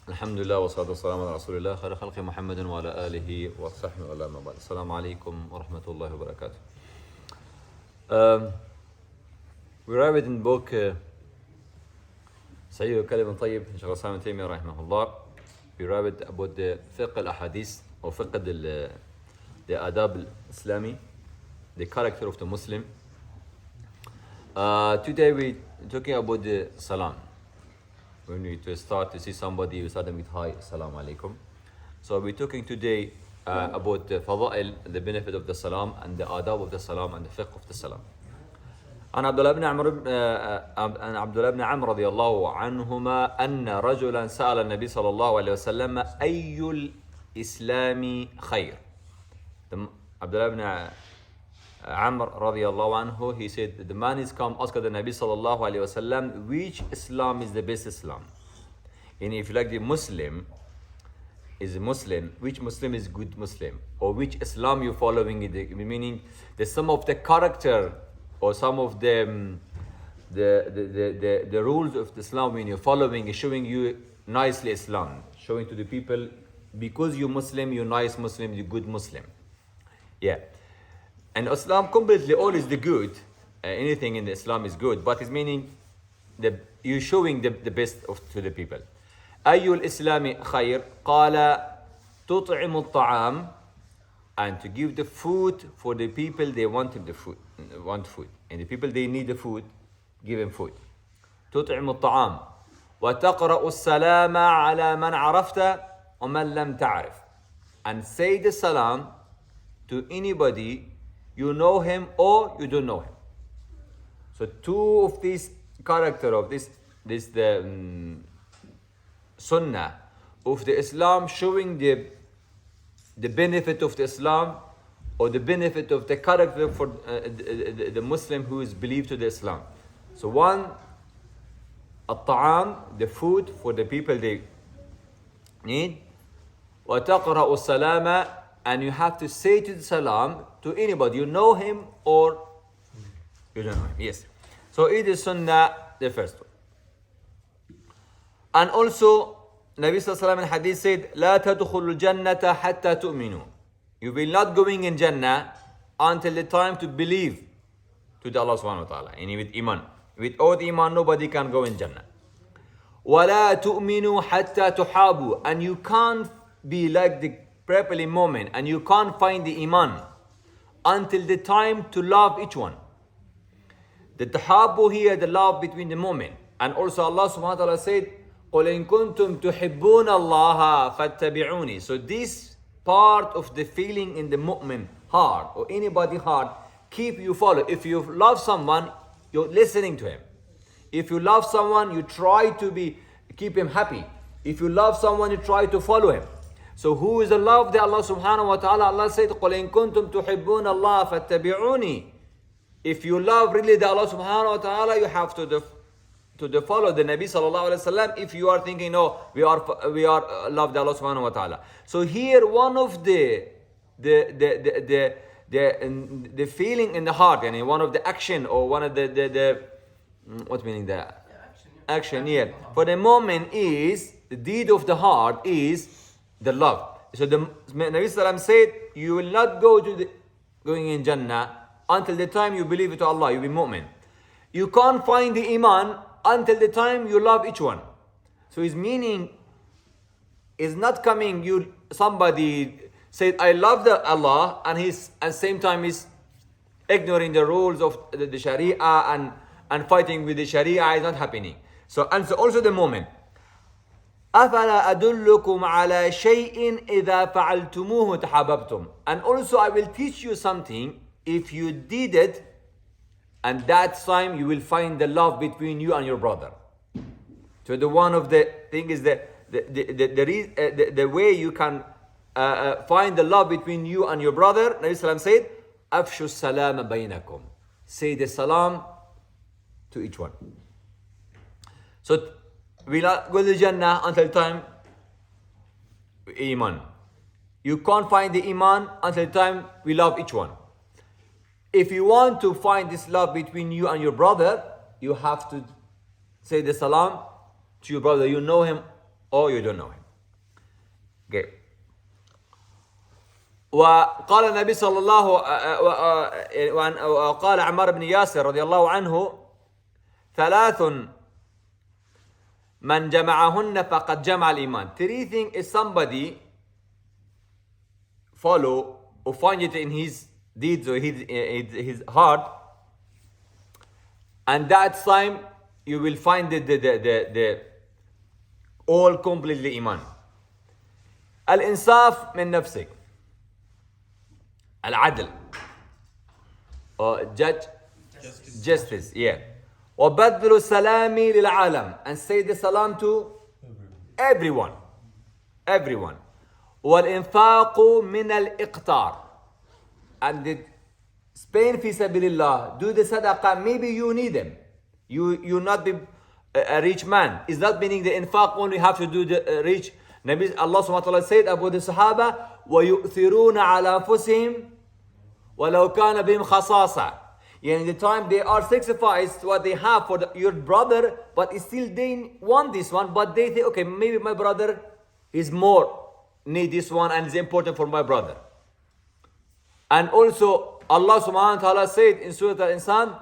Alhamdulillah wa salatu wassalamu ala rasulillah khayra khalqi Muhammadin wa ala alihi wa sahbihi wa ala ma ba'd. Assalamu alaikum wa rahmatullahi wa barakatuh. We read in book Sahih Kalimat Tayyib, Shaykh Salaam Tayyib rahimahullah. We read about the fiqh al-ahadith or fiqh the adab al-Islami, the character of the Muslim. Today we're talking about the Salaam. When we start to see somebody, we start them with hi, Assalamu alaikum. So we're talking today about the fada'il, the benefit of the salam, and the adab of the salam, and the fiqh of the salam. عن عبد الله بن عمرو رضي الله عنهما أن رجلا سأل النبي صلى الله عليه وسلم أي الإسلام خير. عبد الله بن Amr radiallahu anhu, he said, the man is come, asked the Nabi sallallahu alayhi wasallam, which Islam is the best Islam? And if you like the Muslim is a Muslim, which Muslim is good Muslim? Or which Islam you following, meaning the some of the character or some of the rules of Islam when you're following is showing you nicely Islam, showing to the people, because you're Muslim, you're nice Muslim, you're good Muslim. Yeah. And Islam completely all is the good. Anything in Islam is good, but it's meaning you're showing the best to the people. أي الإسلام خير؟ قال تطعم الطعام, and to give the food for the people they want food, and the people they need the food, give them food. تطعم الطعام وتقرأ السلام على من عرفت ومن لم تعرف, and say the salam to anybody you know him or you don't know him. So two of these character of this the sunnah of the Islam, showing the benefit of the Islam or the benefit of the character for the Muslim who is believed to the Islam. So one, at-ta'am, the food for the people they need. وَتَقْرَأُ السَّلَامَ, and you have to say to the salam to anybody, you know him or you don't know him. Yes. So it is sunnah, the first one. And also, Nabi Sallallahu Alaihi Wasallam in hadith said, لا تدخلوا الجنة حتى تؤمنوا. You will not going in Jannah until the time to believe to the Allah Subhanahu Wa Ta'ala. And with iman. Without iman, nobody can go in Jannah. ولا تؤمنوا حتى تحابوا. And you can't be like the properly moment, and you can't find the iman until the time to love each one. The tahabbu here, the love between the moment. And also Allah subhanahu wa ta'ala said, قُلْ إِن كُنْتُمْ تُحِبُّونَ اللَّهَ فَاتَّبِعُونِ. So this part of the feeling in the mu'min heart, or anybody heart, keep you follow. If you love someone, you're listening to him. If you love someone, you try to keep him happy. If you love someone, you try to follow him. So who is the love that Allah subhanahu wa ta'ala, Allah said, قُلْ إِن كُنْتُمْ تُحِبُّونَ اللَّهَ فَاتَّبِعُونِ. If you love really the Allah subhanahu wa ta'ala, you have to follow the Nabi sallallahu alayhi wa sallam. If you are thinking, no, we are love the Allah subhanahu wa ta'ala. So here one of the feeling in the heart, and one of the action, or one of the what meaning the action here for the moment is the deed of the heart is the love. So the Nabi Sallam said, you will not going in Jannah until the time you believe to Allah, you be mu'min. You can't find the iman until the time you love each one. So his meaning is not coming, somebody said, I love the Allah, and he's at the same time is ignoring the rules of the Sharia and fighting with the Sharia is not happening. So also the moment. أَفَلَا أَدُلُّكُمْ عَلَى شَيْءٍ إِذَا فَعَلْتُمُوهُ تَحَابَبْتُمْ. And also I will teach you something, if you did it, and that time you will find the love between you and your brother. So the one of the thing is the way you can find the love between you and your brother. Nabi Sallam said, أَفْشُوا السَّلَامَ بَيْنَكُمْ. Say the salam to each one. So we not go to Jannah until time iman. You can't find the iman until time we love each one. If you want to find this love between you and your brother, you have to say the salam to your brother. You know him or you don't know him. Okay. وقال النبي صلى الله وقال عمار بن ياسر رضي الله عنه ثلاث من جمعهن فقد جمع الإيمان. Three things is somebody follow or find it in his deeds or his heart, and that time you will find the all completely iman. الإنصاف من نفسك, العدل or justice, yeah. وبذل السلام للعالم, and say the salam to everyone. والإنفاق من الإقتار, and the spend في سبيل الله, do the sadaqah. Maybe you need them, you not be a rich man. Is that meaning the infaq only have to do the rich? Nabi Allah subhanahu wa ta'ala said about the Sahaba, وَيُؤْثِرُونَ عَلَى أَنفُسِهِمْ وَلَوْ كَانَ بِهِمْ خَصَاصَةً. In the time they are sacrificed what they have for your brother, but still they want this one, but they think, okay, maybe my brother is more need this one and it's important for my brother. And also Allah subhanahu wa ta'ala said in Surah Al-Insan,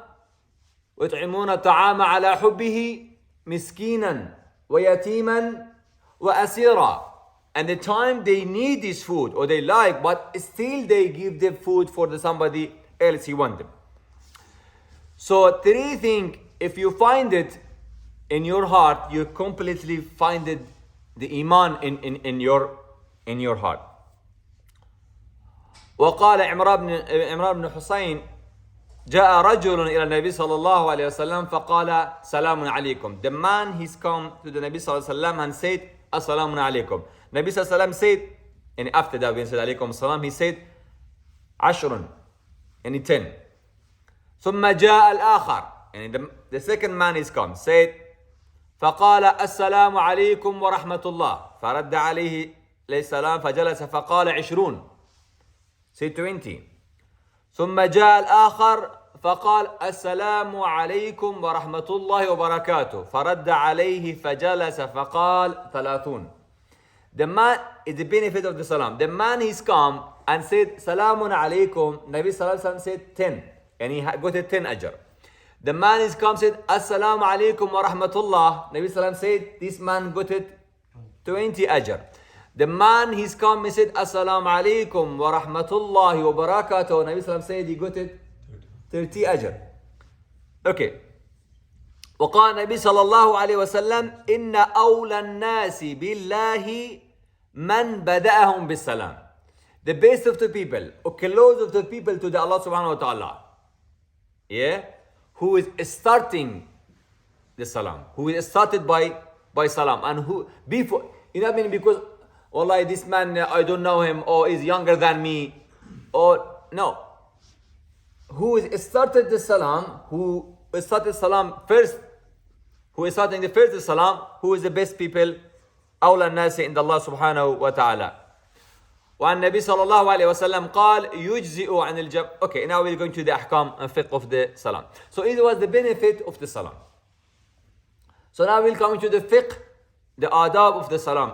وَيُطْعِمُونَ الطَّعَامَ عَلَى حُبِّهِ مِسْكِينًا وَيَتِيمًا وَأَسِيرًا. And the time they need this food or they like, but still they give the food for somebody else he want them. So three things, if you find it in your heart, you completely find it, the iman in your heart. وقال عمران بن حسين جاء رجل إلى النبي صلى الله عليه وسلم فقال سلام عليكم. The man he's come to the Nabi صلى الله عليه وسلم and said السلام عليكم. Nabi صلى الله عليه وسلم said, and after that when he said عليكم السلام, he said 10, and 10. ثم جاء الآخر, and the second man is come, said فقال السلام عليكم ورحمة الله, فرد عليه السلام فجلس فقال 20, say 20. ثم جاء الآخر فقال السلام عليكم ورحمة الله وبركاته, فرد عليه فجلس فقال 30. The man is the benefit of the salam. The man is come and said salamun alaykum, Nabi sallallahu alaihi wasallam said 10, and he got a 10 ajr. The man is come said assalamu alaykum wa rahmatullah, Nabi sallallahu said this man got it 20 ajr. The man he's come and said assalamu alaykum wa rahmatullahi wa barakatuh, Nabi sallallahu said he got it 30 ajr. Okay. وقال النبي صلى الله عليه وسلم إن أولى الناس بالله من بدأهم بالسلام. The best of the people, or close of the people to the Allah subhanahu wa ta'ala, yeah, who is starting the salam, who is started by salam, and who before, you know what I mean, because wallahi this man I don't know him or is younger than me, or no, who is started the salam, who started salam first, who is starting the first salam, who is the best people, أولى الناس عند الله سبحانه وتعالى. وعن النبي صلى الله عليه وسلم قال يجزئ عن الجمع. Okay, now we're going to the ahkam and fiqh of the salam. So it was the benefit of the salam. So now we'll come to the fiqh, the adab of the salam,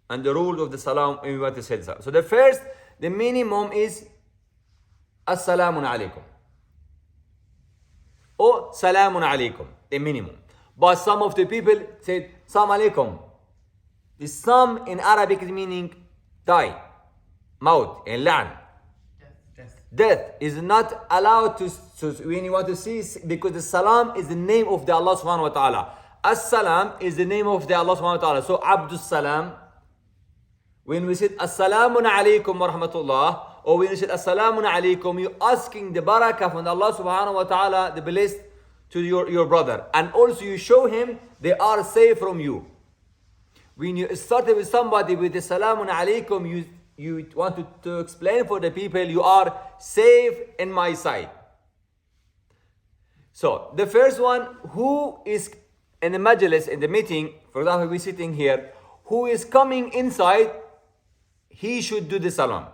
and the rule of the salam when we want to say the salam. So the first, the minimum is assalamun alaikum, or salamun alaikum, the minimum. But some of the people said salam alaikum. The sam in Arabic is meaning die, maut, and lan. Death is not allowed to when you want to see, because the salam is the name of the Allah subhanahu wa ta'ala. As-salam is the name of the Allah subhanahu wa ta'ala. So Abdus Salam, when we said Assalamun alaykum wa rahmatullah, or when we said Assalamun alaykum, you're asking the barakah from Allah subhanahu wa ta'ala, the blessed, to your brother. And also you show him they are safe from you. When you started with somebody with the Salamun alaykum, you want to explain for the people you are safe in my sight. So the first one, who is in the majlis, in the meeting, for example, we're sitting here, who is coming inside, he should do the salam.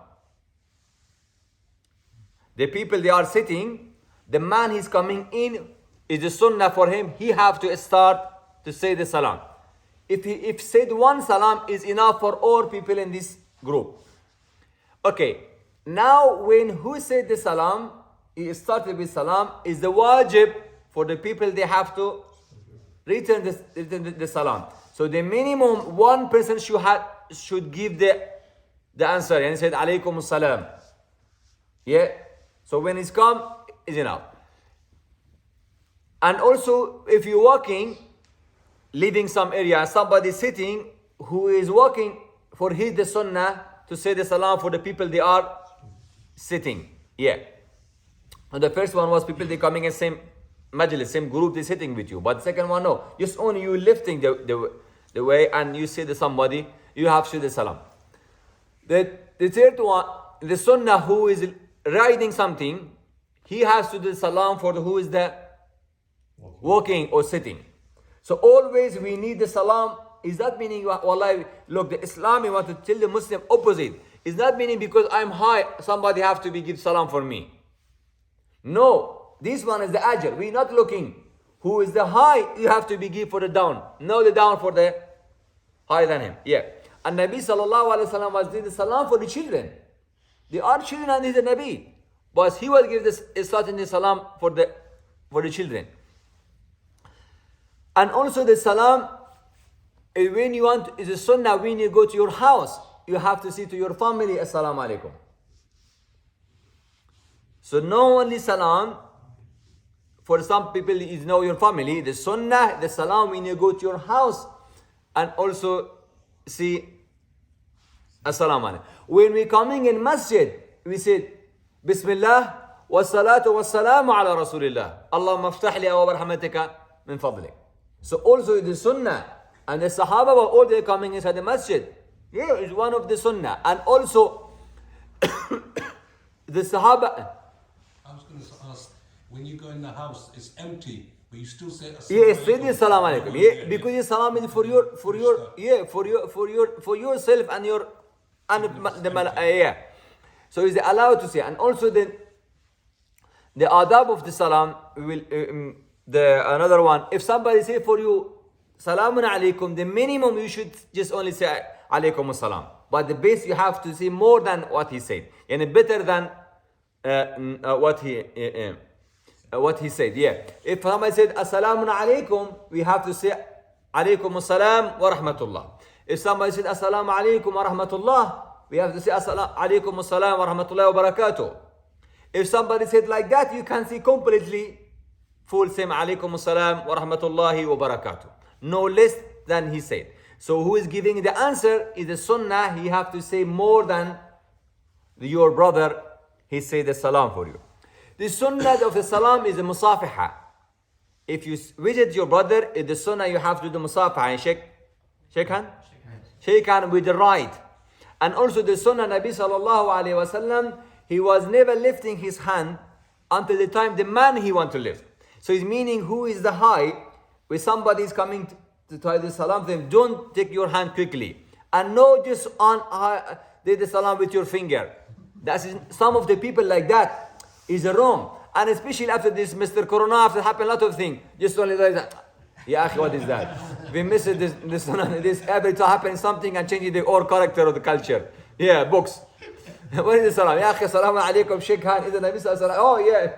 The people they are sitting, the man he's coming in, is the sunnah for him, he have to start to say the salam. If said one salam is enough for all people in this group. Okay, now when who said the salam, he started with salam, is the wajib for the people, they have to return the salam. So the minimum one person should give the answer, and he said alaykum salam. Yeah, so when it's come, is enough. And also if you're walking, leaving some area, somebody sitting who is walking, for his the sunnah to say the salam for the people they are sitting. Yeah. And the first one was people they coming in same majlis, same group they sitting with you. But the second one, no. Just only you lifting the way and you say to somebody, you have to say the salam. The third one, the sunnah who is riding something, he has to do the salam for the who is the walking or sitting. So always we need the salam. Is that meaning, wallahi, look, the Islam, we want to tell the Muslim opposite. Is that meaning because I'm high, somebody have to give salam for me? No, this one is the ajr. We're not looking who is the high, you have to be give for the down. No, the down for the higher than him. Yeah. And Nabi sallallahu alaihi wasallam was doing the salam for the children. They are children and he's the Nabi. But he will give this starting the salam for the children. And also the salam, when you want, is a sunnah, when you go to your house, you have to say to your family, assalamu alaikum. So no only salam, for some people is know your family, the sunnah, the salam when you go to your house, and also see assalamu alaikum. When we coming in masjid, we said, Bismillah, wa salatu wa salamu ala Rasulillah. Allahumma aftah li wa rahmatika min fadlik. So also the sunnah, and the Sahaba were all they coming inside the masjid. Yeah, it's one of the sunnah. And also, the Sahaba. I was going to ask, when you go in the house, it's empty, but you still say yes, say the salam alaikum. Yeah, because the salam is for yourself and your yeah. So is allowed to say. And also the adab of the salam, we will another one. If somebody say for you salamun alaikum, the minimum you should just only say alaikum salam. But the base you have to say more than what he said, and better than what he said. Yeah. If somebody said assalamun alaikum, we have to say alaikum salam wa rahmatullah. If somebody said assalamu alaikum wa rahmatullah, we have to say assalamu alaikum salam wa rahmatullah wa barakatuh. If somebody said like that, you can say completely full same alaikum salam wa rahmatullahi wa barakatuh. No less than he said. So who is giving the answer is the sunnah. He have to say more than your brother. He say the salam for you. The sunnah of the salam is the musafiha. If you visit your brother, in the sunnah you have to do musafiha and shake hand? Shake hand with the right. And also the sunnah Nabi sallallahu alayhi wa sallam, he was never lifting his hand until the time the man he want to lift. So it's meaning who is the high, when somebody is coming to try the salam to him, don't take your hand quickly. And no just on did the salam with your finger. That's some of the people like that is wrong. And especially after this Mr. Corona, after happened a lot of things, just only like that. Yeah, what is that? We miss it, this every time happens something and changing the whole character of the culture. Yeah, books. What is the salam? Ya akhi, salamu alaikum, shake hand. Is the Nabi sallallahu alaihi wasallam? Oh yeah.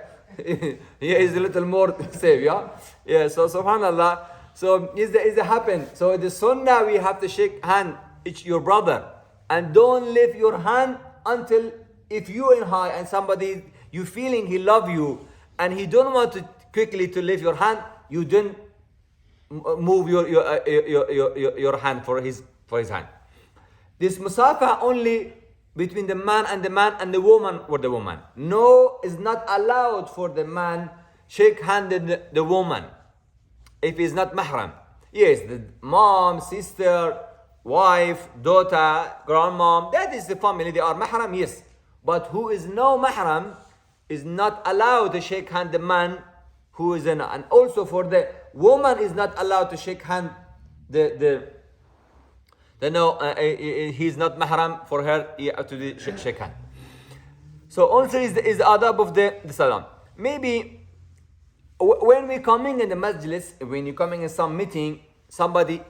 Yeah, is a little more safe, yeah? Yeah, so subhanallah. So is the happen. So the sunnah we have to shake hand your brother. And don't lift your hand until if you in high and somebody you feeling he love you and he don't want to quickly to lift your hand, you don't move your hand for his hand. This musafa only between the man and the woman or the woman. No, is not allowed for the man shake hand the woman if he's not mahram. Yes, the mom, sister, wife, daughter, grandmom, that is the family, they are mahram, yes. But who is no mahram is not allowed to shake hand the man who is in, and also for the woman is not allowed to shake hand he's not mahram for her to shake hand. So also is the adab of the salam. Maybe when we coming in the majlis, when you coming in some meeting, somebody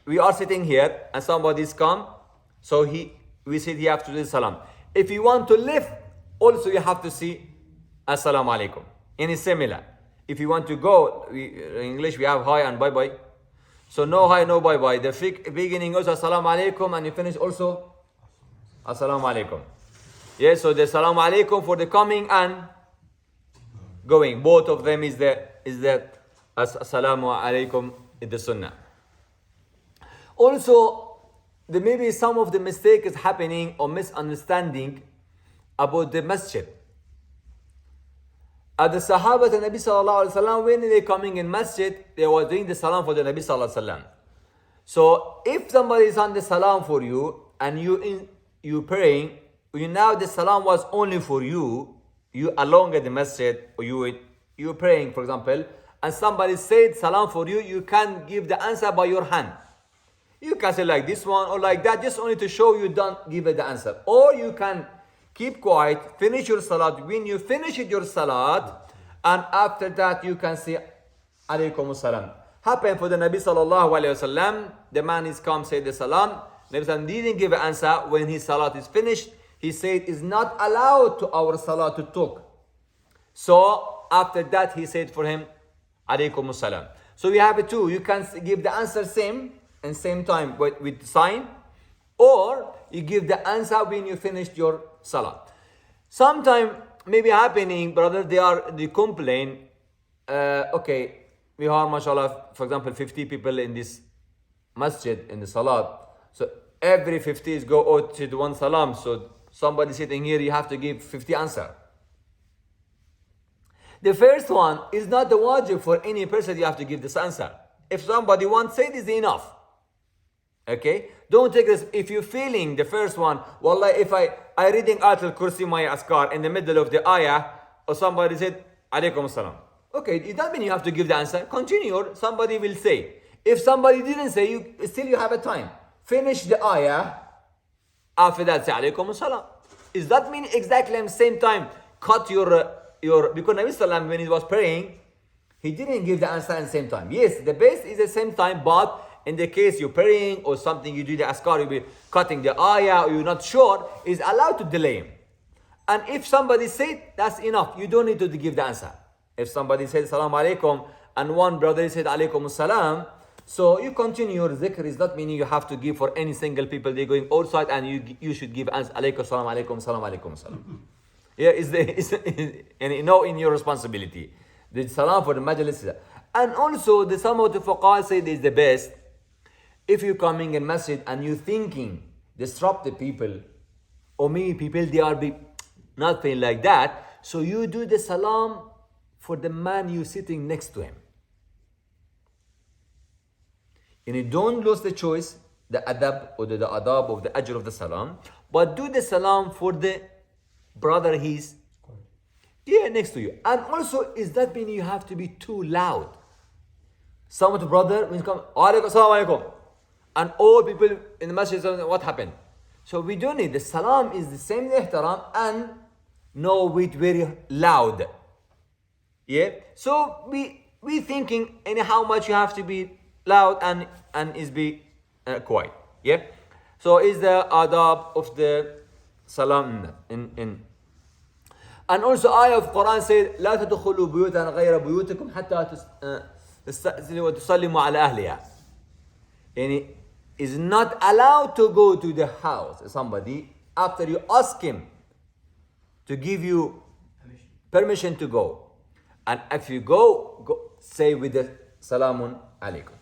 we are sitting here and somebody's come, so we said he have to do salam. If you want to lift, also you have to see assalamu alaikum. And it's similar. If you want to go, in English we have hi and bye bye. So no hi, no bye bye. The beginning also assalamu alaikum, and you finish also assalamu alaikum. Yes, so the assalamu alaikum for the coming and going. Both of them is the assalamu alaikum in the sunnah. Also, there may be some of the mistake is happening or misunderstanding about the masjid. At the Sahaba and Nabi sallallahu alaihi wasallam, when they coming in masjid, they were doing the salam for the Nabi sallallahu alaihi wasallam. So if somebody is on the salam for you and you praying, now the salam was only for you along at the masjid, or you praying, for example, and somebody said salam for you, you can give the answer by your hand. You can say like this one or like that, just only to show you don't give it the answer. Or you can keep quiet, finish your salat. When you finish your salat, and after that you can say alaykum salam. Happened for the Nabi sallallahu alayhi wasallam. The man is come, say the salam. Nabi sallam didn't give an answer. When his salat is finished, he said it's not allowed to our salat to talk. So after that he said for him alaykum salam. So we have it too. You can give the answer same and same time with sign, or you give the answer when you finished your salah. Sometime maybe happening, brother, they complain, okay, we have mashallah, for example, 50 people in this masjid in the salat, so every 50 go out to one salam, so somebody sitting here, you have to give 50 answer. The first one is not the wajib for any person, you have to give this answer. If somebody wants, say this is enough. Okay, don't take this. If you're feeling the first one, wallah, if I reading Al-Kursi my Athkar in the middle of the ayah, or somebody said alaykum salam. Okay, it doesn't mean you have to give the answer. Continue, or somebody will say. If somebody didn't say, you have a time. Finish the ayah. After that, say alaykum salam. Does that mean exactly at the same time cut your because Nabi Sallam when he was praying, he didn't give the answer at the same time. Yes, the best is the same time, but in the case you're praying or something, you do the askar, you'll be cutting the ayah, or you're not sure, is allowed to delay him. And if somebody said, that's enough. You don't need to give the answer. If somebody said salam alaikum and one brother said alaikum salam, so you continue your zikr. Is not meaning you have to give for any single people. They're going outside and you should give answer alaikum salam alaikum salam alaikum salam. Yeah, and you know in your responsibility. The salam for the majlis. And also some of the fuqaha say this is the best. If you're coming in masjid and you're thinking, disrupt the people, or maybe people, they are nothing like that, so you do the salam for the man you're sitting next to him. And you don't lose the choice, the adab or the adab of the ajr of the salam, but do the salam for the brother he's next to you. And also, is that meaning you have to be too loud? Some of the brother, when you come, alaikum, assalamu alaikum. And all people in the masjid, what happened? So we don't need, the salam is the same ihtaram and no with very loud. Yeah. So we thinking how much you have to be loud and is be quiet. Yeah. So is the adab of the salam in and also ayah of Quran said لا تدخلوا بيوتا غير بيوتكم حتى تسلموا وتسلموا على أهلها. Yani is not allowed to go to the house somebody after you ask him to give you permission to go, and if you go say with the salamun alaikum.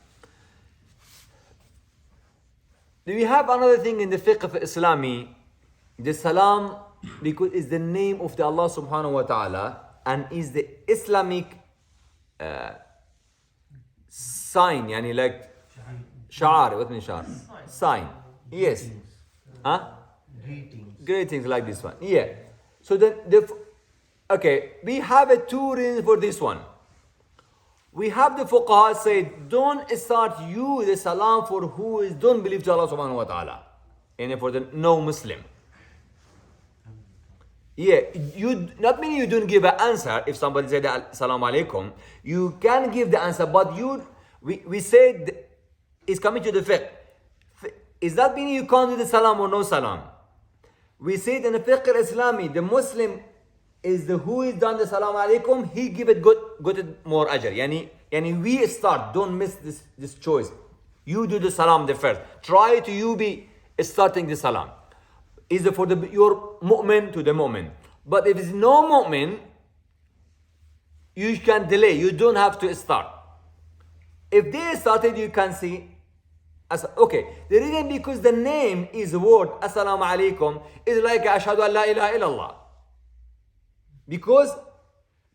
Do we have another thing in the fiqh of Islami? The salam, because it's the name of the Allah subhanahu wa ta'ala and is the Islamic sign, yani like Sha'ar, what means sha'ar? Sign. Yes. Huh? Greetings like this one. Yeah. So okay, we have two reasons for this one. We have the fuqaha say, don't start you the salam for who don't believe to Allah subhanahu wa ta'ala. And for the no Muslim. Yeah, you not meaning you don't give an answer if somebody said salam alaikum. You can give the answer, but we said is coming to the fiqh. Is that meaning you can't do the salam or no salam? We say it in the fiqh al-Islami, the Muslim is the who is done the salam alaikum, he give it good more ajr. Yani we start, don't miss this choice. You do the salam the first. Try to you be starting the salam. Is it for your mu'min to the mu'min. But if it's no mu'min, you can delay. You don't have to start. If they started, you can see. Okay, the reason because the name is the word Assalamu alaikum is like Ashhadu an la ilaha illallah. Because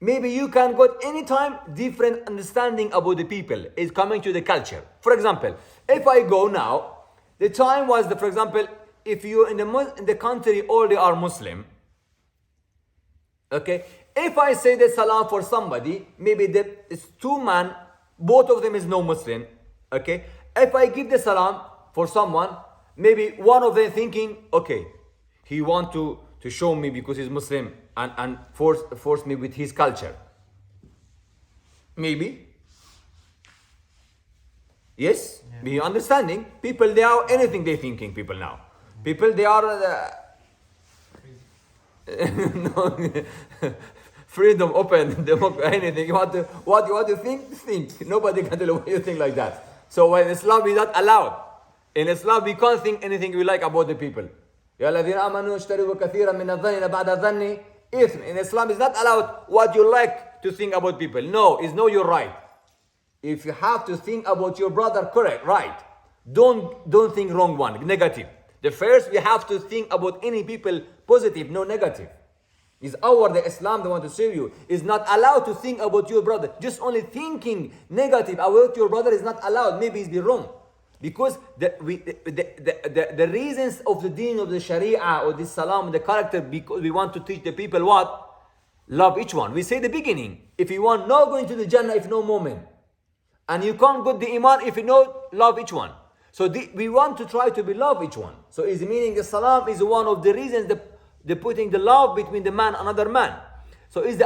maybe you can get anytime different understanding about the people is coming to the culture. For example, if I go now, the time was for example, if you in the country all they are Muslim. Okay, if I say the salam for somebody, maybe it's two men, both of them is no Muslim. Okay, if I give the salam for someone, maybe one of them thinking, okay, he want to show me because he's Muslim and force me with his culture. Maybe. Yes, be understanding. People, they are anything they thinking. People now, people they are no, freedom, open, democracy, anything. You want to what you think. Nobody can tell you what you think like that. So in Islam we not allowed. In Islam we can't think anything we like about the people. يا الذين آمنوا اشتروا كثيرا من الظن بعد الظن إثم. In Islam it's not allowed what you like to think about people. No, it's no your right. If you have to think about your brother, correct, right. Don't think wrong one, negative. The first we have to think about any people positive, no negative. Is the Islam the one to save you is not allowed to think about your brother. Just only thinking negative about your brother is not allowed. Maybe it's be wrong. Because the reasons of the deen of the Sharia or the Salam, the character, because we want to teach the people what? Love each one. We say the beginning. If you want not going to the Jannah if no moment. And you can't go to the Iman if you know love each one. So we want to try to be love each one. So is meaning the Salam is one of the reasons the putting the love between the man and another man. So is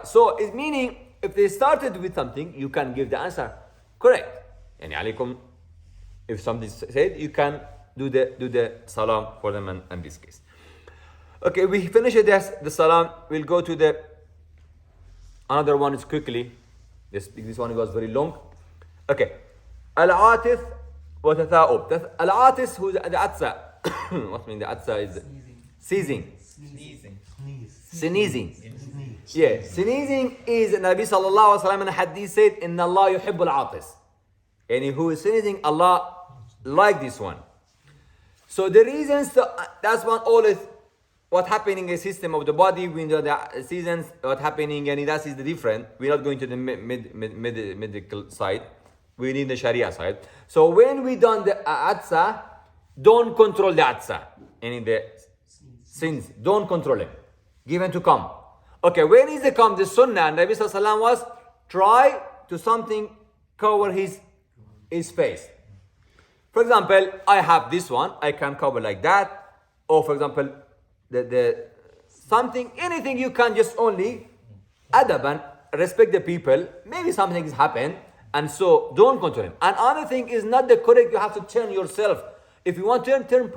so it's meaning if they started with something, you can give the answer correct. Yani alaikum, if something said, you can do the salam for them in this case. Okay, we finish the salam. We'll go to another one is quickly. This one was very long. Okay. Al-Atif wa Tatha'ub. Al-Atis who's the Atsa. What mean the Atsa is sneezing. Sneezing. Yeah, sneezing is Nabi sallallahu alaihi wasallam in a hadith said, Inna Allah yuhibbul atis. And who is sneezing, Allah like this one. So the reasons, that's one always what happening in the system of the body, we know the seasons, what happening, and that is the different. We're not going to the medical side. We need the Sharia side. So when we done the Atsa, don't control the Atsa. And the sins, don't control it. Given to come. Okay, when is the come? The Sunnah, and Nabi sallallahu alaihi wasallam was try to something cover his face. For example, I have this one, I can cover like that. Or for example, the something, anything you can just only adaban, respect the people. Maybe something has happened, and so don't control him. And other thing is not the correct, you have to turn yourself. If you want to turn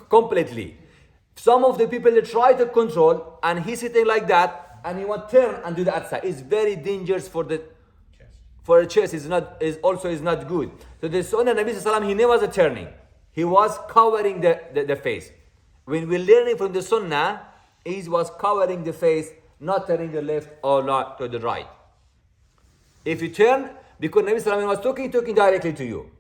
completely. Some of the people they try to control, and he's sitting like that, and he want to turn and do the atsa. It's very dangerous for the chest. Is not good. So the Sunnah Nabi sallallahu alaihi wasallam, he never was turning. He was covering the face. When we're learning from the Sunnah, he was covering the face, not turning the left or not to the right. If you turn, because Nabi sallallahu alaihi wasallam was talking directly to you,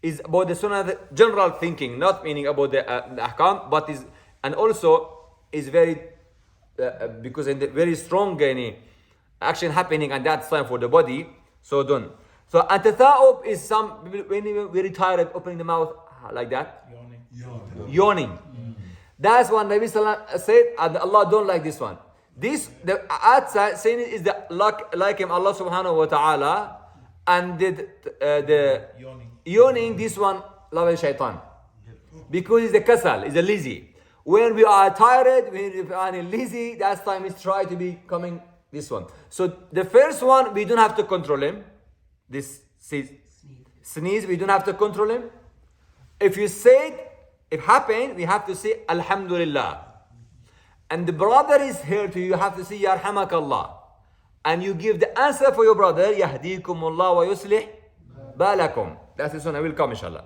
is about the Sunnah, the general thinking, not meaning about the ahkam, but is, and also is very because in the very strong action happening and that's time for the body. So don't. So at-tatha'ub is some when you're very tired, opening the mouth like that, yawning. That's what Nabi Sallallahu said. And Allah don't like this one. This the atsa saying is the like him Allah Subhanahu wa Taala, and the yawning. This one love shaitan because it's the kasal, it's a lazy. When we are tired, when we are lazy, that time is try to be coming this one. So the first one we don't have to control him. This sneeze, we don't have to control him. If you say it, if happened, we have to say Alhamdulillah. And the brother is here to you have to say Yarhamakallah. And you give the answer for your brother, Yahdikumullah wa yuslih balakum. That's the sunnah, will come inshallah.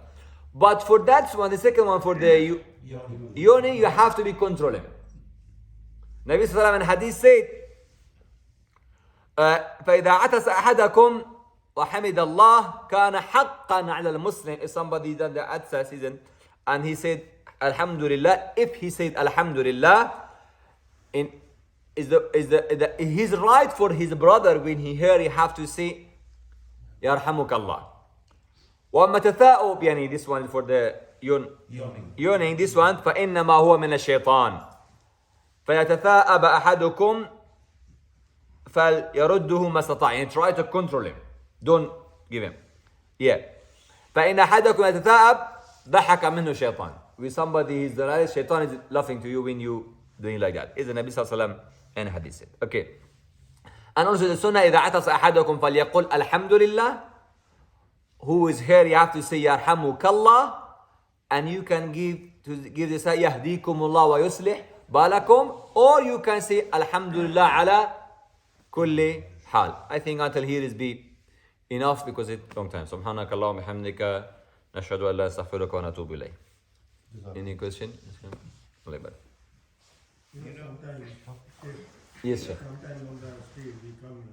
But for that one, the second one, for the yoni, you have to be controlling. Nabi Sallallahu in hadith said, فإذا عطس أحدكم وحمد الله كان حقا على المسلم. If somebody done the atsa season and he said Alhamdulillah, if he said Alhamdulillah, he's right for his brother when he hear he have to say Yarhamukallah. وأما تثاؤب, يعني this one for the yawning, this one فإنما هو من الشيطان فيتثاءب أحدكم فليرده ما استطاع. يعني try to control him, don't give him. فإن أحدكم يتثاءب ضحك منه الشيطان. With somebody he's the right, shaitan is laughing to you when you doing like that. Is the Nabi Sallallahu Alaihi Wasallam and hadith said. Okay. And also the sunnah إذا عطس أحدكم فليقل الحمد لله. Who is here, you have to say Yarhamukallah, and you can give the say Yahdikumullah wa yuslih balakum, or you can say Alhamdulillah ala kulli hal. I think until here is be enough because it's long time. Subhanakallah wa bihamdika nashhadu an la astaghfiruka wa natubu ilayk. Any question? Sometimes, Yes, sir. sometimes on the street we come